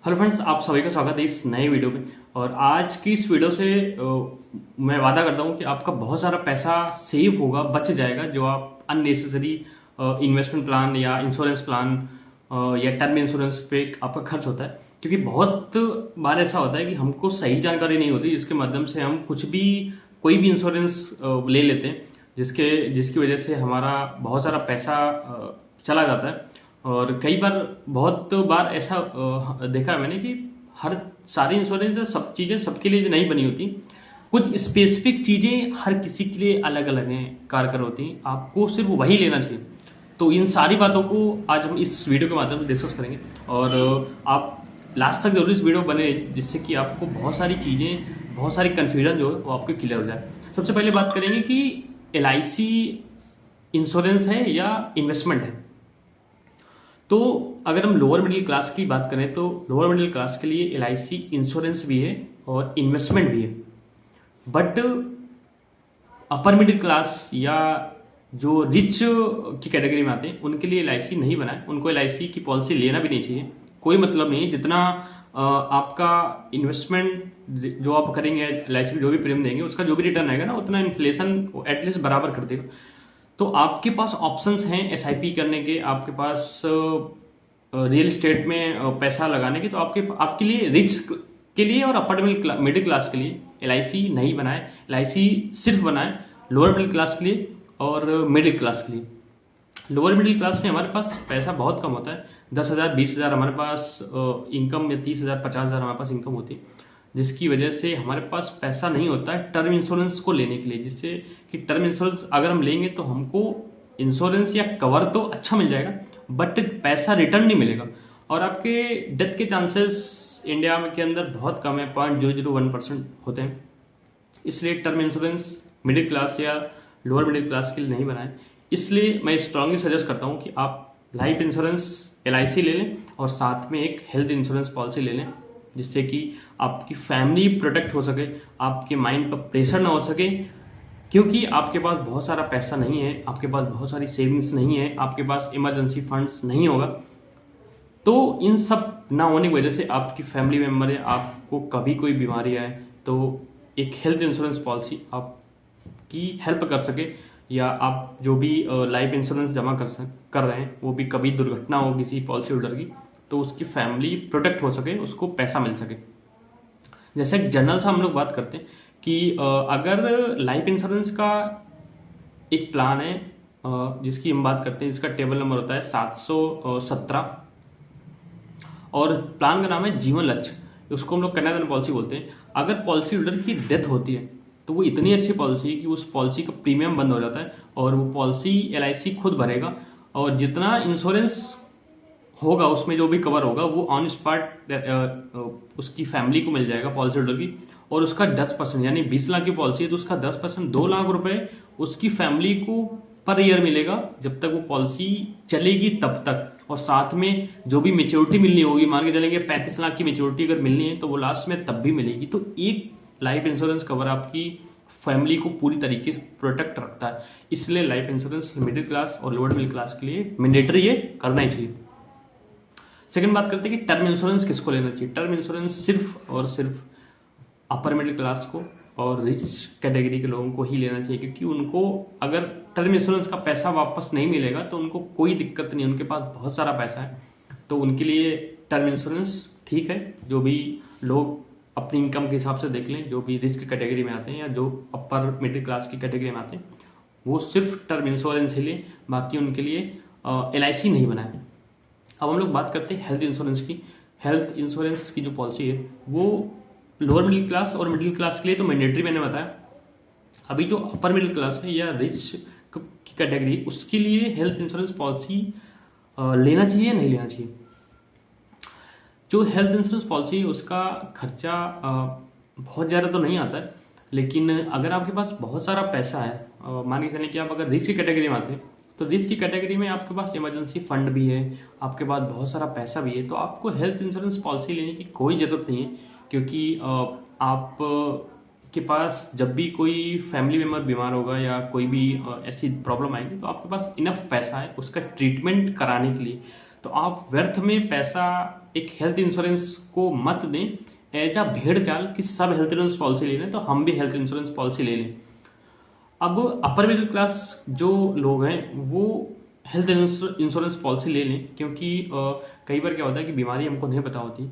Hello friends, आप सभी का स्वागत है इस नए वीडियो में। और आज की इस वीडियो से मैं वादा करता हूं कि आपका बहुत सारा पैसा सेव होगा, बच जाएगा, जो आप अननेसेसरी इन्वेस्टमेंट प्लान या इंश्योरेंस प्लान या टर्म इंश्योरेंस पे आपका खर्च होता है। क्योंकि बहुत बार ऐसा होता है कि हमको सही जानकारी नहीं होती, जिसके माध्यम से हम कुछ भी कोई भी इंश्योरेंस ले लेते हैं, जिसकी वजह से हमारा बहुत सारा पैसा चला जाता है। और कई बार बहुत बार ऐसा देखा है मैंने कि हर सारी इंश्योरेंस सब चीजें सबके लिए नहीं बनी होती। कुछ स्पेसिफिक चीजें हर किसी के लिए अलग अलग हैं, कारगर होती हैं, आपको सिर्फ वही लेना चाहिए। तो इन सारी बातों को आज हम इस वीडियो के माध्यम से डिस्कस करेंगे। और आप लास्ट तक जरूर इस वीडियो को बने, जिससे कि आपको बहुत सारी चीजें, बहुत सारी कंफ्यूजन जो है वो आपको क्लियर हो जाए। सबसे पहले बात करेंगे कि LIC इंश्योरेंस है या इन्वेस्टमेंट है। तो अगर हम लोअर मिडिल क्लास की बात करें तो लोअर मिडिल क्लास के लिए LIC इंश्योरेंस भी है और इन्वेस्टमेंट भी है। बट अपर मिडिल क्लास या जो रिच की कैटेगरी में आते हैं उनके लिए LIC नहीं बना है। उनको LIC की पॉलिसी लेना भी नहीं चाहिए, कोई मतलब नहीं है। जितना आपका इन्वेस्टमेंट जो आप करेंगे, LIC में जो भी प्रीमियम देंगे, उसका जो भी रिटर्न आएगा ना, उतना इन्फ्लेशन एटलीस्ट बराबर कर देगा। तो आपके पास ऑप्शंस हैं SIP करने के, आपके पास रियल एस्टेट में पैसा लगाने के। तो आपके लिए रिच के लिए और अपर मिडिल क्लास के लिए LIC नहीं बनाए। LIC सिर्फ बनाए लोअर मिडिल क्लास के लिए और मिडिल क्लास के लिए। लोअर मिडिल क्लास में हमारे पास पैसा बहुत कम होता है, 10,000 20,000 हमारे पास इनकम, या 30,000 50,000 हमारे पास इनकम होती है, जिसकी वजह से हमारे पास पैसा नहीं होता है टर्म इंश्योरेंस को लेने के लिए। जिससे कि टर्म इंश्योरेंस अगर हम लेंगे तो हमको इंश्योरेंस या कवर तो अच्छा मिल जाएगा, बट पैसा रिटर्न नहीं मिलेगा। और आपके डेथ के चांसेस इंडिया के अंदर बहुत कम है, 0.001% होते हैं। इसलिए टर्म इंश्योरेंस मिडिल क्लास या लोअर मिडिल क्लास के लिए नहीं बनाए। इसलिए मैं स्ट्रांगली सजेस्ट करता हूं कि आप लाइफ इंश्योरेंस LIC ले लें और साथ में एक हेल्थ इंश्योरेंस पॉलिसी ले लें, जिससे कि आपकी फैमिली प्रोटेक्ट हो सके, आपके माइंड पर प्रेशर ना हो सके। क्योंकि आपके पास बहुत सारा पैसा नहीं है, आपके पास बहुत सारी सेविंग्स नहीं है, आपके पास इमरजेंसी फंड्स नहीं होगा, तो इन सब ना होने की वजह से आपकी फैमिली मेंबर है, आपको कभी कोई बीमारी आए तो एक हेल्थ इंश्योरेंस पॉलिसी आपकी हेल्प कर सके, या आप जो भी लाइफ इंश्योरेंस जमा कर रहे हैं वो भी कभी दुर्घटना हो किसी पॉलिसी होल्डर की, तो उसकी फैमिली प्रोटेक्ट हो सके, उसको पैसा मिल सके। जैसे एक जनरल सा हम लोग बात करते हैं कि अगर लाइफ इंश्योरेंस का एक प्लान है, जिसकी हम बात करते हैं, जिसका टेबल नंबर होता है 717 और प्लान का नाम है जीवन लक्ष्य, उसको हम लोग कन्यादान पॉलिसी बोलते हैं। अगर पॉलिसी होल्डर की डेथ होती है तो वो इतनी अच्छी पॉलिसी है कि उस पॉलिसी का प्रीमियम बंद हो जाता है और वो पॉलिसी LIC खुद भरेगा, और जितना इंश्योरेंस होगा उसमें जो भी कवर होगा वो ऑन स्पॉट उसकी फैमिली को मिल जाएगा, पॉलिसी होल्डर की। और उसका 10%, यानी 20 लाख की पॉलिसी है तो उसका 10% 2 लाख रुपए उसकी फैमिली को पर ईयर मिलेगा, जब तक वो पॉलिसी चलेगी तब तक। और साथ में जो भी मेच्योरिटी मिलनी होगी, मान के चलेंगे 35 लाख की मेच्योरिटी अगर मिलनी है तो वो लास्ट में तब भी मिलेगी। तो एक लाइफ इंश्योरेंस कवर आपकी फैमिली को पूरी तरीके से प्रोटेक्ट रखता है। इसलिए लाइफ इंश्योरेंस मिडिल क्लास और लोअर मिडिल क्लास के लिए मैंडेटरी है, करना ही चाहिए। सेकंड बात करते हैं कि टर्म इंश्योरेंस किसको लेना चाहिए। टर्म इंश्योरेंस सिर्फ और सिर्फ अपर मिडिल क्लास को और रिच कैटेगरी के लोगों को ही लेना चाहिए, क्योंकि उनको अगर टर्म इंश्योरेंस का पैसा वापस नहीं मिलेगा तो उनको कोई दिक्कत नहीं, उनके पास बहुत सारा पैसा है, तो उनके लिए टर्म इंश्योरेंस ठीक है। जो भी लोग अपनी इनकम के हिसाब से देख लें, जो भी रिच की कैटेगरी में आते हैं या जो अपर मिडिल क्लास की कैटेगरी में आते हैं, वो सिर्फ टर्म इंश्योरेंस ही लें, बाकी उनके लिए LIC नहीं बनाए। अब हम लोग बात करते हैं हेल्थ इंश्योरेंस की। हेल्थ इंश्योरेंस की जो पॉलिसी है वो लोअर मिडिल क्लास और मिडिल क्लास के लिए तो मैंडेटरी, मैंने बताया। अभी जो अपर मिडिल क्लास है या रिच की कैटेगरी, उसके लिए हेल्थ इंश्योरेंस पॉलिसी लेना चाहिए या नहीं लेना चाहिए। जो हेल्थ इंश्योरेंस पॉलिसी है उसका खर्चा बहुत ज़्यादा तो नहीं आता है, लेकिन अगर आपके पास बहुत सारा पैसा है, मान के चलें कि आप अगर रिच की कैटेगरी में आते हैं, तो रिच की कैटेगरी में आपके पास इमरजेंसी फंड भी है, आपके पास बहुत सारा पैसा भी है, तो आपको हेल्थ इंश्योरेंस पॉलिसी लेने की कोई ज़रूरत नहीं है। क्योंकि आप के पास जब भी कोई फैमिली मेम्बर बीमार होगा या कोई भी ऐसी प्रॉब्लम आएगी, तो आपके पास इनफ पैसा है उसका ट्रीटमेंट कराने के लिए। तो तो आप व्यर्थ में पैसा एक हेल्थ इंश्योरेंस को मत दें एज अ भेड़ चाल कि सब हेल्थ इंश्योरेंस पॉलिसी ले लें तो हम भी हेल्थ इंश्योरेंस पॉलिसी ले लें। अब अपर मिडिल क्लास जो लोग हैं वो हेल्थ इंश्योरेंस पॉलिसी ले लें, क्योंकि कई बार क्या होता है कि बीमारी हमको नहीं पता होती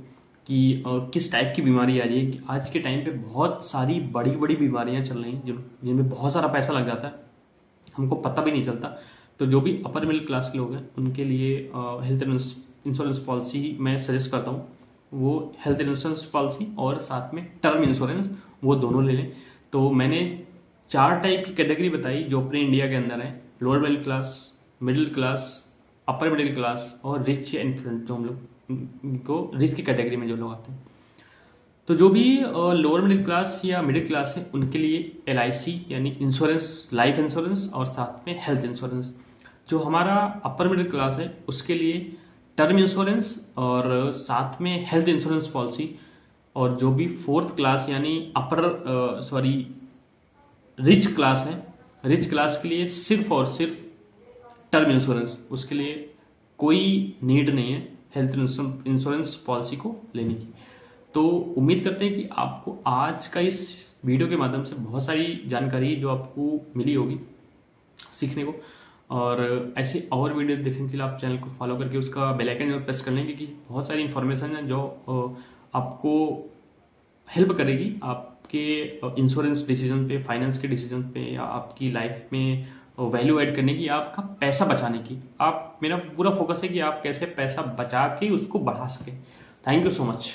कि किस टाइप की बीमारी आ रही है। कि आज के टाइम पे बहुत सारी बड़ी बड़ी बीमारियां चल रही हैं जिनमें बहुत सारा पैसा लग जाता है, हमको पता भी नहीं चलता। तो जो भी अपर मिडिल क्लास के लोग हैं उनके लिए हेल्थ इंश्योरेंस पॉलिसी मैं सजेस्ट करता हूँ, वो हेल्थ इंश्योरेंस पॉलिसी और साथ में टर्म इंश्योरेंस, वो दोनों ले लें। तो मैंने 4 टाइप की कैटेगरी बताई जो अपने इंडिया के अंदर है: lower middle class, upper middle class और रिच या इन्फ्लुएंट, जो हम लोग को रिच की कैटेगरी में जो लोग आते हैं। तो जो भी लोअर मिडिल क्लास या मिडिल क्लास है उनके लिए LIC यानी इंश्योरेंस, लाइफ इंश्योरेंस और साथ में हेल्थ इंश्योरेंस। जो हमारा अपर मिडिल क्लास है उसके लिए टर्म इंश्योरेंस और साथ में हेल्थ इंश्योरेंस पॉलिसी। और जो भी फोर्थ क्लास यानी रिच क्लास है, रिच क्लास के लिए सिर्फ और सिर्फ टर्म इंश्योरेंस, उसके लिए कोई नीड नहीं है हेल्थ इंश्योरेंस पॉलिसी को लेने की। तो उम्मीद करते हैं कि आपको आज का इस वीडियो के माध्यम से बहुत सारी जानकारी जो आपको मिली होगी सीखने को। और ऐसे और वीडियो देखने के लिए आप चैनल को फॉलो करके उसका बेल आइकन जरूर प्रेस कर लें, क्योंकि बहुत सारी इन्फॉर्मेशन है जो आपको हेल्प करेगी आपके इंश्योरेंस डिसीजन पे, फाइनेंस के डिसीजन पे, या आपकी लाइफ में वैल्यू ऐड करने की, आपका पैसा बचाने की। आप, मेरा पूरा फोकस है कि आप कैसे पैसा बचा के उसको बढ़ा सके। Thank you so much.